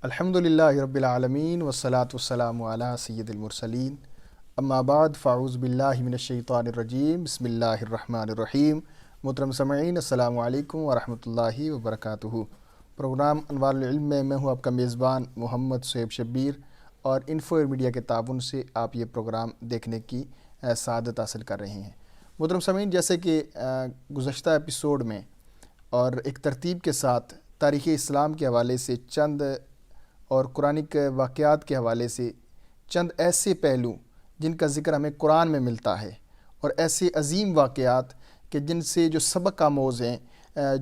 الحمدللہ رب العالمین والصلاة والسلام علی سید المرسلین اما بعد فاعوذ باللہ من الشیطان الرجیم بسم اللہ الرحمن الرحیم۔ محترم سامعین السلام علیکم ورحمۃ اللہ وبرکاتہ۔ پروگرام انوار العلم میں ہوں آپ کا میزبان محمد صہیب شبیر، اور انفو ایئر میڈیا کے تعاون سے آپ یہ پروگرام دیکھنے کی سعادت حاصل کر رہے ہیں۔ محترم سامعین، جیسے کہ گزشتہ ایپیسوڈ میں اور ایک ترتیب کے ساتھ تاریخ اسلام کے حوالے سے چند اور قرآنک واقعات کے حوالے سے چند ایسے پہلو جن کا ذکر ہمیں قرآن میں ملتا ہے، اور ایسے عظیم واقعات کہ جن سے جو سبق آموز ہیں،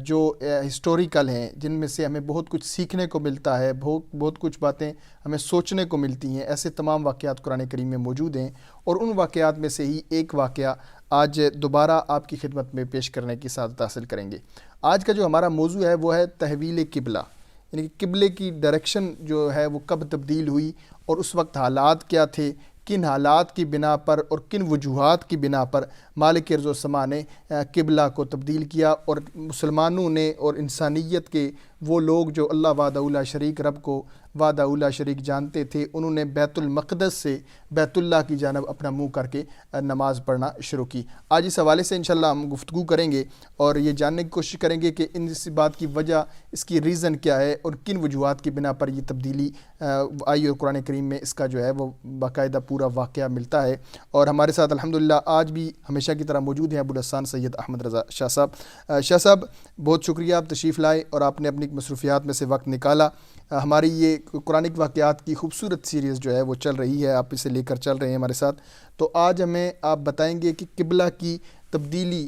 جو ہسٹوریکل ہیں، جن میں سے ہمیں بہت کچھ سیکھنے کو ملتا ہے، بہت کچھ باتیں ہمیں سوچنے کو ملتی ہیں، ایسے تمام واقعات قرآن کریم میں موجود ہیں۔ اور ان واقعات میں سے ہی ایک واقعہ آج دوبارہ آپ کی خدمت میں پیش کرنے کی سعادت حاصل کریں گے۔ آج کا جو ہمارا موضوع ہے وہ ہے تحویل قبلہ، یعنی کہ قبلے کی ڈائریکشن جو ہے وہ کب تبدیل ہوئی، اور اس وقت حالات کیا تھے، کن حالات کی بنا پر اور کن وجوہات کی بنا پر مالک ارض و سما نے قبلہ کو تبدیل کیا، اور مسلمانوں نے اور انسانیت کے وہ لوگ جو اللہ وحدہ لا شریک رب کو وحدہ لا شریک جانتے تھے، انہوں نے بیت المقدس سے بیت اللہ کی جانب اپنا منہ کر کے نماز پڑھنا شروع کی۔ آج اس حوالے سے انشاءاللہ ہم گفتگو کریں گے اور یہ جاننے کی کوشش کریں گے کہ اس بات کی وجہ، اس کی ریزن کیا ہے، اور کن وجوہات کی بنا پر یہ تبدیلی آئی، اور قرآن کریم میں اس کا جو ہے وہ باقاعدہ پورا واقعہ ملتا ہے۔ اور ہمارے ساتھ الحمدللہ آج بھی ہمیشہ کی طرح موجود ہیں ابو الحسن سید احمد رضا شاہ صاحب۔ شاہ صاحب، بہت شکریہ، آپ تشریف لائے اور آپ نے اپنی مصروفیات میں سے وقت نکالا۔ ہماری یہ قرآنک واقعات کی خوبصورت سیریز جو ہے وہ چل رہی ہے، آپ اسے لے کر چل رہے ہیں ہمارے ساتھ۔ تو آج ہمیں آپ بتائیں گے کہ قبلہ کی تبدیلی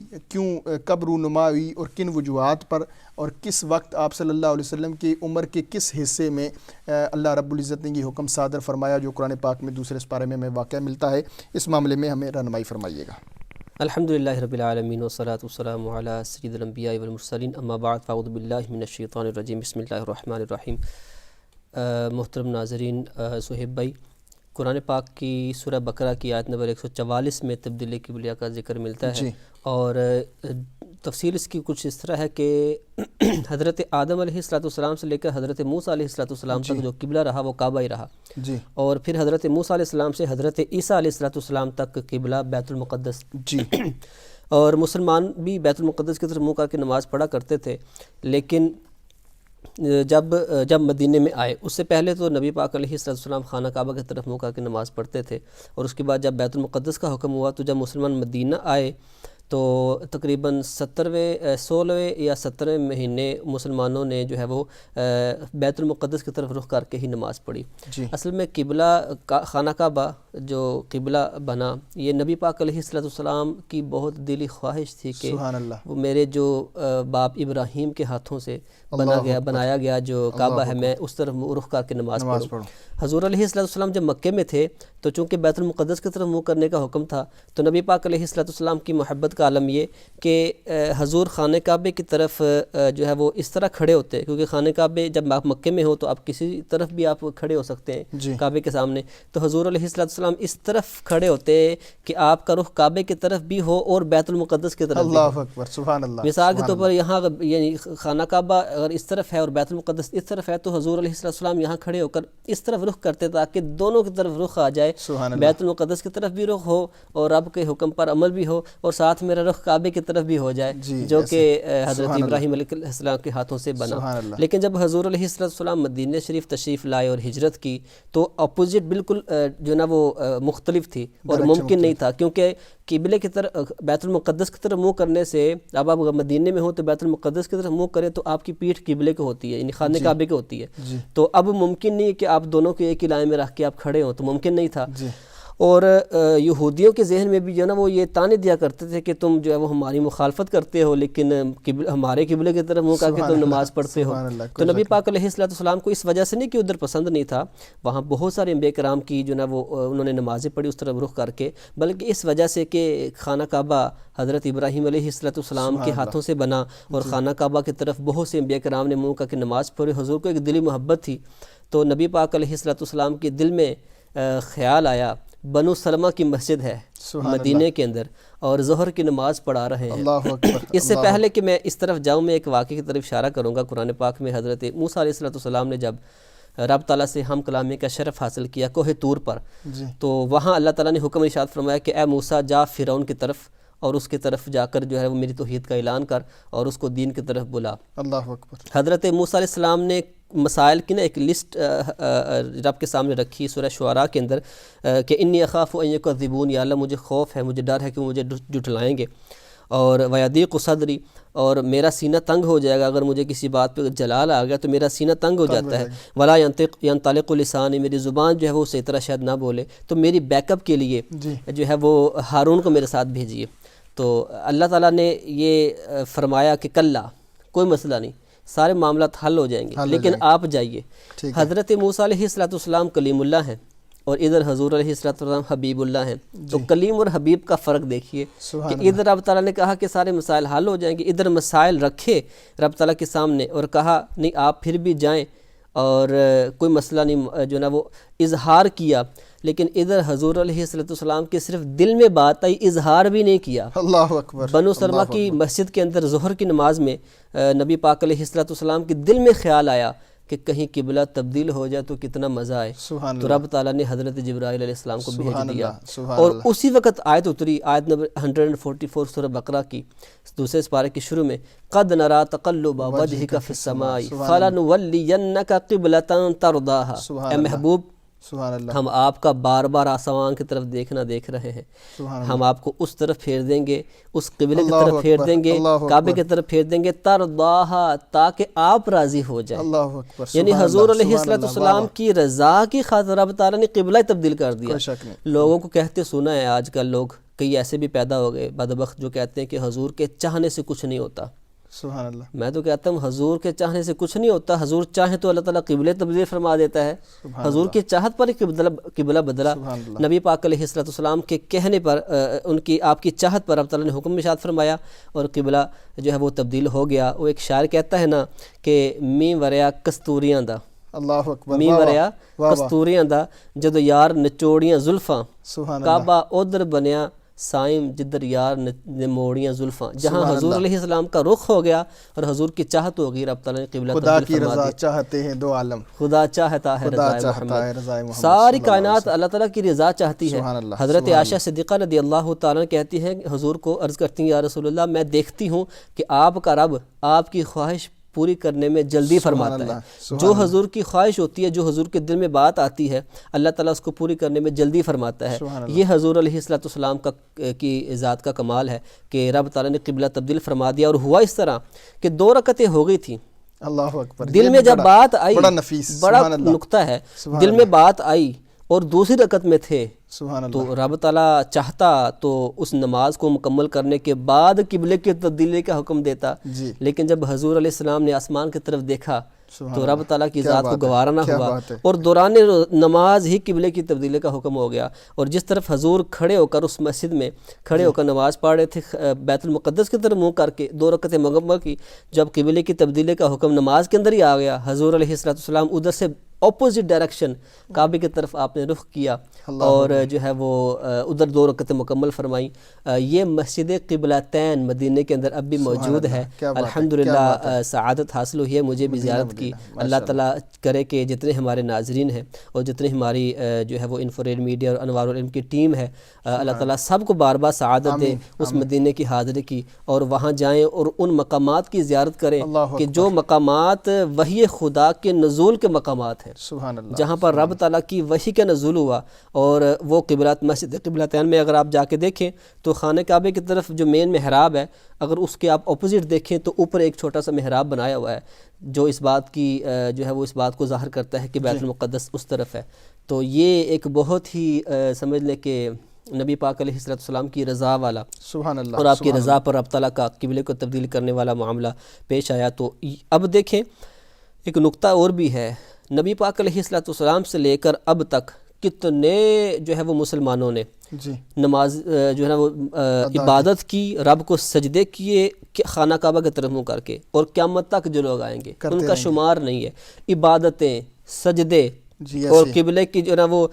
کب رونما ہوئی، اور کن وجوہات پر، اور کس وقت آپ صلی اللہ علیہ وسلم کی عمر کے کس حصے میں اللہ رب العزت نے یہ حکم صادر فرمایا جو قرآن پاک میں دوسرے سپارے میں ہمیں واقعہ ملتا ہے۔ اس معاملے میں ہمیں رہنمائی فرمائیے گا۔ الحمدللہ رب العالمین والصلاة والسلام علی سید الانبیاء والمرسلین اما بعد فاعوذ باللہ من الشیطان الرجیم بسم اللہ الرحمن الرحیم۔ محترم ناظرین، صہیب بھائی، قرآن پاک کی سورہ بقرہ کی آیت نمبر 144 میں تبدیلی قبلہ کا ذکر ملتا ہے، اور تفصیل اس کی کچھ اس طرح ہے کہ حضرت آدم علیہ السلام سے لے کر حضرت موسیٰ علیہ السلام تک جو قبلہ رہا وہ کعبہ ہی رہا، اور پھر حضرت موسیٰ علیہ السلام سے حضرت عیسیٰ علیہ السلام تک قبلہ بیت المقدس، اور مسلمان بھی بیت المقدس کی طرف منہ کر کے نماز پڑھا کرتے تھے۔ لیکن جب مدینے میں آئے، اس سے پہلے تو نبی پاک علیہ السلام خانہ کعبہ کی طرف منہ کر کے نماز پڑھتے تھے، اور اس کے بعد جب بیت المقدس کا حکم ہوا تو جب مسلمان مدینہ آئے تو تقریباً 16ویں یا 17ویں مہینے مسلمانوں نے جو ہے وہ بیت المقدس کی طرف رخ کر کے ہی نماز پڑھی۔ اصل میں قبلہ خانہ کعبہ جو قبلہ بنا، یہ نبی پاک علیہ السلام کی بہت دلی خواہش تھی کہ وہ میرے جو باپ ابراہیم کے ہاتھوں سے بنایا گیا جو کعبہ ہے، میں اس طرف رخ کر کے نماز پڑھوں۔ حضور علیہ السلام جب مکے میں تھے تو چونکہ بیت المقدس کی طرف منہ کرنے کا حکم تھا، تو نبی پاک علیہ السلام کی محبت کا عالم یہ کہ حضور خانہ کعبے کی طرف جو ہے وہ اس طرح کھڑے ہوتے، کیونکہ خانہ کعبے جب آپ مکے میں ہو تو آپ کسی طرف بھی آپ کھڑے ہو سکتے ہیں کعبے کے سامنے، تو حضور علیہ السلام اس طرف کھڑے ہوتے کہ آپ کا رخ کعبے کی طرف بھی ہو اور بیت المقدس کی طرف بھی ہو۔ اللہ اکبر، سبحان اللہ۔ مثال کے طور پر یہاں یعنی خانہ کعبہ اگر اس طرف ہے اور بیت المقدس اس طرف ہے، تو حضور علیہ السلام یہاں کھڑے ہو کر اس طرف رخ کرتے تاکہ دونوں کی طرف رخ آ جائے، بیت المقدس کی طرف بھی رخ ہو اور رب کے حکم پر عمل بھی ہو، اور ساتھ میرا رخ کعبے کی طرف بھی ہو جائے جو کہ حضرت ابراہیم علیہ السلام کے ہاتھوں سے بنا۔ لیکن جب حضور علیہ السلام مدینہ شریف تشریف لائے اور ہجرت کی تو اپوزٹ بالکل جو نا وہ مختلف تھی، اور ممکن نہیں تھا، کیونکہ قبلے کی طرف بیت المقدس کی طرف منہ کرنے سے، اب آپ مدینے میں ہو تو بیت المقدس کی طرف منہ کریں تو آپ کی پیٹھ قبلے کو ہوتی ہے، یعنی خانہ کعبے کو ہوتی ہے، تو اب ممکن نہیں کہ آپ دونوں کو ایک ہی لائن میں رکھ کے آپ کھڑے ہوں، تو ممکن نہیں تھا۔ اور یہودیوں کے ذہن میں بھی جو ہے نا وہ یہ تانے دیا کرتے تھے کہ تم جو ہے وہ ہماری مخالفت کرتے ہو، لیکن ہمارے قبلے کی طرف منہ کر کے تم نماز پڑھتے ہو۔ تو نبی پاک علیہ السلام کو اس وجہ سے نہیں کہ ادھر پسند نہیں تھا، وہاں بہت سارے انبیاء کرام کی جو نا وہ انہوں نے نمازیں پڑھی اس طرف رخ کر کے، بلکہ اس وجہ سے کہ خانہ کعبہ حضرت ابراہیم علیہ السلام کے ہاتھوں سے بنا، اور خانہ کعبہ کی طرف بہت سے انبیاء کرام نے منہ کر کے نماز پڑھی۔ حضور کو ایک دلی محبت تھی، تو نبی پاک علیہ السلام کے دل میں خیال آیا بنو سلمہ کی مسجد ہے مدینے کے اندر، اور ظہر کی نماز پڑھا رہے ہیں۔ اس سے پہلے کہ میں اس طرف جاؤں، میں ایک واقعے کی طرف اشارہ کروں گا۔ قرآن پاک میں حضرت موسیٰ علیہ السلام نے جب رب تعالیٰ سے ہم کلامی کا شرف حاصل کیا کوہ طور پر، جی تو وہاں اللہ تعالیٰ نے حکم ارشاد فرمایا کہ اے موسیٰ جا فرعون کی طرف اور اس کی طرف جا کر جو ہے وہ میری توحید کا اعلان کر اور اس کو دین کی طرف بلا۔ اللہ اکبر۔ حضرت موسیٰ علیہ السلام نے مسائل کی نا ایک لسٹ رب کے سامنے رکھی سورہ شعراء کے اندر کہ انی اخاف ان یکذبون، یا اللہ مجھے خوف ہے، مجھے ڈر ہے کہ وہ مجھے جھٹلائیں گے، اور ویضیق صدری، اور میرا سینہ تنگ ہو جائے گا، اگر مجھے کسی بات پہ جلال آ گیا تو میرا سینہ تنگ ہو جاتا ہے، ولا ینطلق لسانی، میری زبان جو ہے وہ صحیح طرح شاید نہ بولے، تو میری بیک اپ کے لیے جو ہے وہ ہارون کو میرے ساتھ بھیجیے۔ تو اللہ تعالیٰ نے یہ فرمایا کہ کلا، کوئی مسئلہ نہیں، سارے معاملات حل ہو جائیں گے، لیکن آپ جائیے۔ حضرت موسیٰ علیہ السلام کلیم اللہ ہیں اور ادھر حضور علیہ السلام حبیب اللہ ہیں، تو کلیم اور حبیب کا فرق دیکھیے کہ ادھر رب تعالیٰ نے کہا کہ سارے مسائل حل ہو جائیں گے، ادھر مسائل رکھے رب تعالیٰ کے سامنے اور کہا نہیں آپ پھر بھی جائیں اور کوئی مسئلہ نہیں جو نا وہ اظہار کیا، لیکن ادھر حضور علیہ السلام کے صرف دل میں بات آئی، اظہار بھی نہیں کیا۔ اللہ اکبر۔ بنو سلمہ کی مسجد کے اندر ظہر کی نماز میں نبی پاک علیہ السلام کے دل میں خیال آیا کہ کہیں قبلہ تبدیل ہو جائے تو کتنا مزہ آئے، تو رب تعالیٰ نے حضرت جبرائیل علیہ السلام کو بھیج دیا، اور اسی وقت آیت اتری، آیت نمبر 144 سورہ بقرہ کی دوسرے سپارے کی شروع میں، قد نرا تقلب وجہک فی السماء فلنولینک قبلۃ ترضاها، اے محبوب ہم آپ کا بار بار آسمان کی طرف دیکھنا دیکھ رہے ہیں، ہم آپ کو اس طرف پھیر دیں گے، اس قبلے کی طرف پھیر دیں گے، کعبے کی طرف پھیر دیں گے، ترضاہا، تاکہ آپ راضی ہو جائیں۔ یعنی حضور علیہ السلام کی رضا کی خاطر رب تعالیٰ نے قبلہ تبدیل کر دیا۔ لوگوں کو کہتے سنا ہے آج کل لوگ، کئی ایسے بھی پیدا ہو گئے بدبخت جو کہتے ہیں کہ حضور کے چاہنے سے کچھ نہیں ہوتا۔ سبحان اللہ۔ میں تو کہتا ہوں حضور کے چاہنے سے کچھ نہیں ہوتا، حضور چاہے تو اللہ تعالیٰ قبلے تبدیل فرما دیتا ہے، حضور کی چاہت پر ہی قبلہ بدلا۔ نبی پاک علیہ السلام کے کہنے پر آپ کی چاہت پر اللہ تعالیٰ نے حکم ارشاد فرمایا اور قبلہ جو ہے وہ تبدیل ہو گیا۔ وہ ایک شاعر کہتا ہے نا کہ می وریا کستوریاں دا، اللہ اکبر، می وریا کستوریاں دا، جدو یار نچوڑیاں زلفاں، کعبہ ادھر بنیا سائم جدھر یار نے موڑیاں زلفاں۔ جہاں حضور علیہ السلام کا رخ ہو گیا اور حضور کی چاہت ہو گئی، رب تعالیٰ نے قبلہ خدا تبدیل کی فرما رضا دی۔ چاہتے ہیں دو عالم، خدا چاہتا ہے خدا رضائے چاہتا ہے محمد، رضائے محمد، ساری کائنات اللہ تعالیٰ کی رضا چاہتی ہے۔ سبحان اللہ، حضرت عائشہ صدیقہ رضی اللہ تعالیٰ کہتی ہیں حضور کو عرض کرتی ہیں یا رسول اللہ میں دیکھتی ہوں کہ آپ کا رب آپ کی خواہش پوری کرنے میں جلدی فرماتا ہے، جو حضور کی خواہش ہوتی ہے، جو حضور کے دل میں بات آتی ہے، اللہ تعالیٰ اس کو پوری کرنے میں جلدی فرماتا ہے۔ یہ حضور علیہ السلام کی ذات کا کمال ہے کہ رب تعالیٰ نے قبلہ تبدیل فرما دیا، اور ہوا اس طرح کہ 2 رکعتیں ہو گئی تھیں، اللہ اکبر، دل میں جب بات آئی، بڑا نفیس، بڑا نکتہ ہے، دل میں بات آئی اور دوسری رکعت میں تھے، تو رب تعالیٰ چاہتا تو اس نماز کو مکمل کرنے کے بعد قبلے کی تبدیلی کا حکم دیتا، لیکن جب حضور علیہ السلام نے آسمان کی طرف دیکھا تو رب تعالیٰ کی ذات کو گوارا نہ ہوا اور دوران نماز ہی قبلے کی تبدیلی کا حکم ہو گیا، اور جس طرف حضور کھڑے ہو کر اس مسجد میں کھڑے ہو کر نماز پڑھ رہے تھے بیت المقدس کی طرف منہ کر کے 2 رکعتیں مکمل کی، جب قبلے کی تبدیلی کا حکم نماز کے اندر ہی آ گیا، حضور علیہ السلام ادھر سے اپوزٹ ڈائریکشن کعبے کی طرف آپ نے رخ کیا اور جو ہے وہ ادھر 2 رکعتیں مکمل فرمائیں۔ یہ مسجد قبلتین مدینے کے اندر اب بھی موجود ہے، الحمدللہ سعادت حاصل ہوئی ہے، مجھے بھی زیارت کی۔ اللہ تعالیٰ کرے کہ جتنے ہمارے ناظرین ہیں اور جتنے ہماری جو ہے وہ انفرارڈ میڈیا اور انوار العلم کی ٹیم ہے، اللہ تعالیٰ سب کو بار بار سعادت دے اس مدینے کی حاضری کی، اور وہاں جائیں اور ان مقامات کی زیارت کریں کہ جو مقامات وحی خدا کے نزول کے مقامات ہیں، جہاں پر رب تعالیٰ کی وحی کا نزول ہوا۔ اور وہ مسجد قبلتین میں اگر آپ جا کے دیکھیں تو خانہ کعبے کی طرف جو مین محراب ہے، اگر اس کے آپ اپوزٹ دیکھیں تو اوپر ایک چھوٹا سا محراب بنایا ہوا ہے، جو اس بات کی جو ہے وہ اس بات کو ظاہر کرتا ہے کہ بیت المقدس اس طرف ہے۔ تو یہ ایک بہت ہی سمجھ لیں کہ نبی پاک علیہ السلام کی رضا والا اور آپ کی رضا پر رب تعالیٰ کا قبلے کو تبدیل کرنے والا معاملہ پیش آیا۔ تو اب دیکھیں ایک نقطہ اور بھی ہے، نبی پاک علیہ السلام سے لے کر اب تک کتنے جو ہے وہ مسلمانوں نے نماز جو ہے نا وہ عبادت کی، رب کو سجدے کیے خانہ کعبہ کی طرف منہ کر کے، اور قیامت تک جو لوگ آئیں گے ان کا شمار نہیں ہے، عبادتیں، سجدے اور قبلے کی جو ہے نا وہ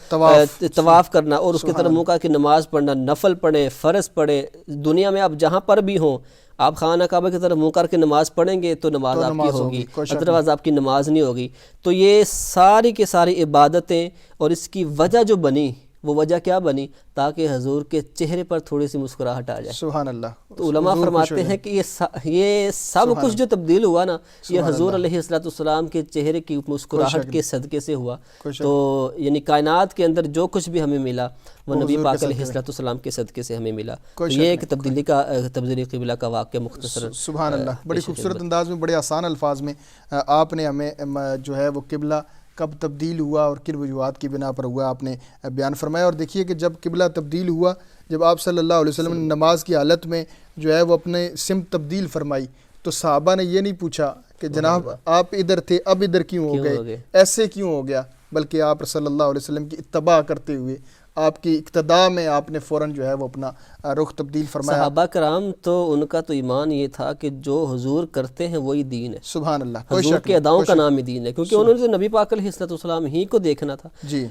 طواف کرنا اور اس کی طرف منہ کر کے نماز پڑھنا، نفل پڑھیں، فرض پڑھیں، دنیا میں آپ جہاں پر بھی ہوں آپ خانہ کعبہ کی طرف منہ کر کے نماز پڑھیں گے تو نماز آپ کی ہوگی، ادروائز آپ کی نماز نہیں ہوگی. تو یہ ساری کی ساری عبادتیں، اور اس کی وجہ جو بنی وہ وجہ کیا بنی؟ تاکہ حضور کے چہرے پر تھوڑی سی مسکراہٹ آ جائے. سبحان اللہ. تو علماء فرماتے ہیں کہ یہ سب کچھ جو تبدیل ہوا نا، یہ حضور علیہ السلام کے چہرے کی مسکراہٹ کے صدقے سے ہوا. تو یعنی کائنات کے اندر جو کچھ بھی ہمیں ملا وہ نبی پاک علیہ السلام کے صدقے سے ہمیں ملا. یہ ایک تبدیلی قبلہ کا واقعہ مختصر. سبحان اللہ. بڑی خوبصورت انداز میں، بڑے آسان الفاظ میں آپ نے ہمیں جو ہے وہ قبلہ کب تبدیل ہوا اور کن وجوہات کی بنا پر ہوا آپ نے بیان فرمایا. اور دیکھیے کہ جب قبلہ تبدیل ہوا، جب آپ صلی اللہ علیہ وسلم نے نماز کی حالت میں جو ہے وہ اپنے سمت تبدیل فرمائی، تو صحابہ نے یہ نہیں پوچھا کہ جناب آپ ادھر تھے اب ادھر کیوں ہو گئے، ایسے کیوں ہو گیا، بلکہ آپ صلی اللہ علیہ وسلم کی اتباع کرتے ہوئے، آپ کی اقتداء میں آپ نے فوراً جو ہے وہ اپنا رخ تبدیل فرمایا. صحابہ کرام تو ان کا تو ایمان یہ تھا کہ جو حضور کرتے ہیں وہی دین ہے. سبحان اللہ. حضور کے اداؤں کا نام ہی دین ہے، کیونکہ انہوں نے تو نبی پاک علیہ السلام ہی کو دیکھنا تھا. جی.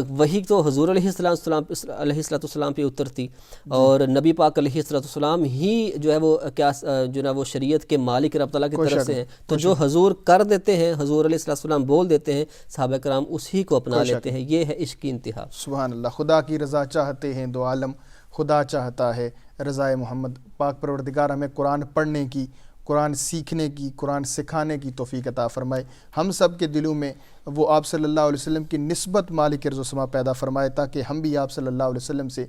وہی تو حضور علیہ السلام پہ اترتی، اور نبی پاک علیہ السلام ہی جو ہے وہ کیا جو ہے وہ شریعت کے مالک رب تعالیٰ کی طرف سے ہیں. تو جو حضور کر دیتے ہیں، حضور علیہ السلام بول دیتے ہیں، صحابہ کرام اسی کو اپنا لیتے ہیں. یہ ہے عشق کی انتہا. سبحان اللہ. خدا کی رضا چاہتے ہیں دو عالم، خدا چاہتا ہے رضائے محمد. پاک پروردگار ہمیں قرآن پڑھنے کی، قرآن سیکھنے کی، قرآن سکھانے کی توفیق عطا فرمائے. ہم سب کے دلوں میں وہ آپ صلی اللہ علیہ وسلم کی نسبت مالک ارض و سما پیدا فرمائے، تاکہ ہم بھی آپ صلی اللہ علیہ وسلم سے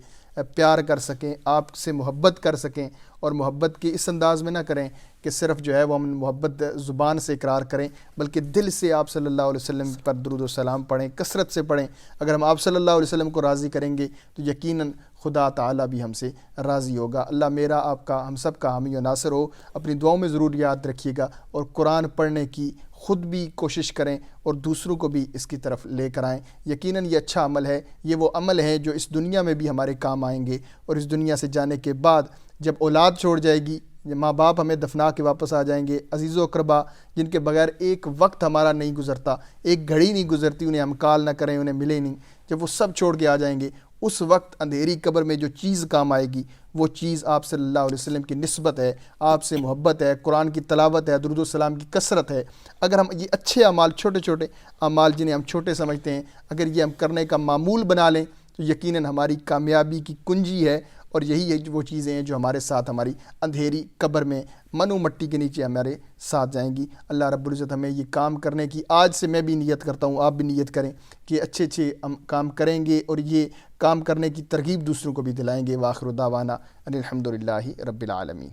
پیار کر سکیں، آپ سے محبت کر سکیں. اور محبت کی اس انداز میں نہ کریں کہ صرف جو ہے وہ ہم محبت زبان سے اقرار کریں، بلکہ دل سے آپ صلی اللہ علیہ وسلم پر درود و سلام پڑھیں، کثرت سے پڑھیں. اگر ہم آپ صلی اللہ علیہ وسلم کو راضی کریں گے تو یقیناً خدا تعالیٰ بھی ہم سے راضی ہوگا. اللہ میرا، آپ کا، ہم سب کا حامی و ناصر ہو. اپنی دعاؤں میں ضرور یاد رکھیے گا، اور قرآن پڑھنے کی خود بھی کوشش کریں اور دوسروں کو بھی اس کی طرف لے کر آئیں. یقیناً یہ اچھا عمل ہے، یہ وہ عمل ہے جو اس دنیا میں بھی ہمارے کام آئیں گے، اور اس دنیا سے جانے کے بعد جب اولاد چھوڑ جائے گی، ماں باپ ہمیں دفنا کے واپس آ جائیں گے، عزیز و اقربا جن کے بغیر ایک وقت ہمارا نہیں گزرتا، ایک گھڑی نہیں گزرتی، انہیں ہم کال نہ کریں، انہیں ملے نہیں، جب وہ سب چھوڑ کے آ جائیں گے، اس وقت اندھیری قبر میں جو چیز کام آئے گی وہ چیز آپ صلی اللہ علیہ وسلم کی نسبت ہے، آپ سے محبت ہے، قرآن کی تلاوت ہے، درود و سلام کی کثرت ہے. اگر ہم یہ اچھے اعمال، چھوٹے چھوٹے اعمال جنہیں ہم چھوٹے سمجھتے ہیں، اگر یہ ہم کرنے کا معمول بنا لیں تو یقیناً ہماری کامیابی کی کنجی ہے. اور یہی وہ چیزیں ہیں جو ہمارے ساتھ ہماری اندھیری قبر میں من و مٹی کے نیچے ہمارے ساتھ جائیں گی. اللہ رب العزت ہمیں یہ کام کرنے کی، آج سے میں بھی نیت کرتا ہوں، آپ بھی نیت کریں کہ اچھے اچھے کام کریں گے، اور یہ کام کرنے کی ترغیب دوسروں کو بھی دلائیں گے. وآخر دعوانا ان الحمدللہ رب العالمین.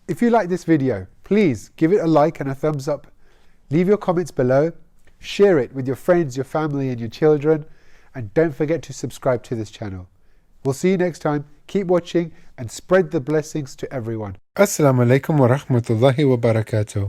If you like this video, please give it a like and a thumbs up. Leave your comments below. Share it with your friends, your family and your children. And don't forget to subscribe to this channel. We'll see you next time. Keep watching and spread the blessings to everyone. Assalamu alaikum wa rahmatullahi wa barakatuh.